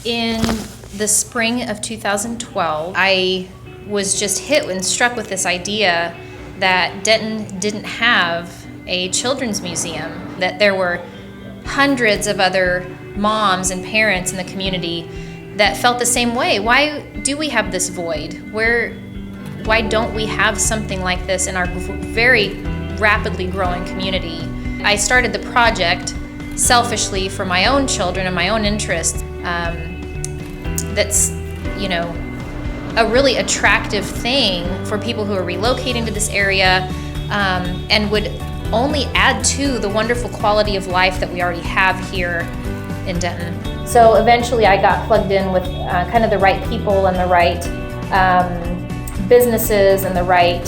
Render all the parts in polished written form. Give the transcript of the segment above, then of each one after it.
In the spring of 2012, I was just hit and struck with this idea that Denton didn't have a children's museum, that there were hundreds of other moms and parents in the community that felt the same way. Why do we have this void? Why don't we have something like this in our very rapidly growing community? I started the project selfishly for my own children and my own interests. That's, a really attractive thing for people who are relocating to this area, and would only add to the wonderful quality of life that we already have here in Denton. So eventually I got plugged in with kind of the right people and the right businesses and the right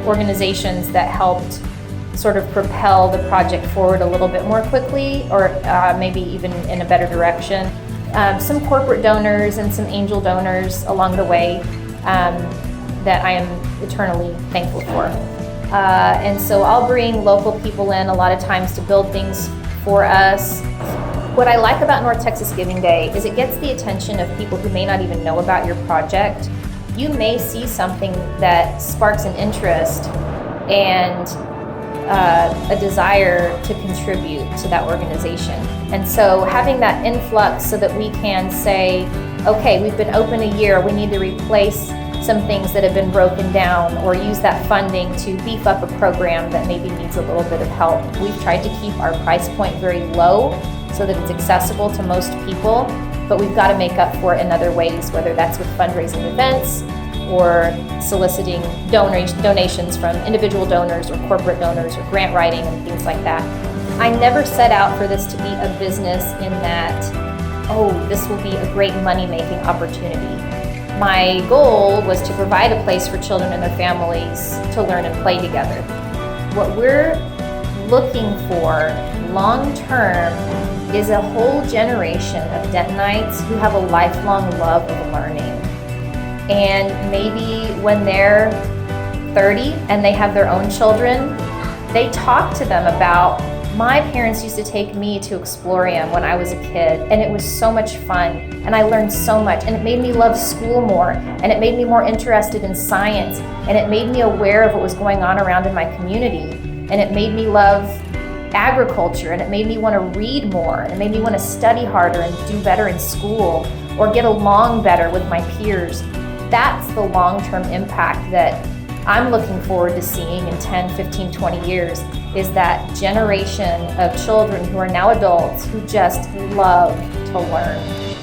organizations that helped sort of propel the project forward a little bit more quickly, or maybe even in a better direction. Some corporate donors and some angel donors along the way that I am eternally thankful for. And so I'll bring local people in a lot of times to build things for us. What I like about North Texas Giving Day is it gets the attention of people who may not even know about your project. You may see something that sparks an interest and a desire to contribute to that organization. And so having that influx so that we can say, okay, we've been open a year, we need to replace some things that have been broken down, or use that funding to beef up a program that maybe needs a little bit of help. We've tried to keep our price point very low so that it's accessible to most people, but we've got to make up for it in other ways, whether that's with fundraising events or soliciting donations from individual donors or corporate donors or grant writing and things like that. I never set out for this to be a business in that, this will be a great money-making opportunity. My goal was to provide a place for children and their families to learn and play together. What we're looking for long-term is a whole generation of Dentonites who have a lifelong love of learning. And maybe when they're 30 and they have their own children, they talk to them about, my parents used to take me to Explorium when I was a kid, and it was so much fun, and I learned so much, and it made me love school more, and it made me more interested in science, and it made me aware of what was going on around in my community, and it made me love agriculture, and it made me want to read more, and it made me want to study harder and do better in school, or get along better with my peers. That's the long-term impact that I'm looking forward to seeing in 10, 15, 20 years, is that generation of children who are now adults who just love to learn.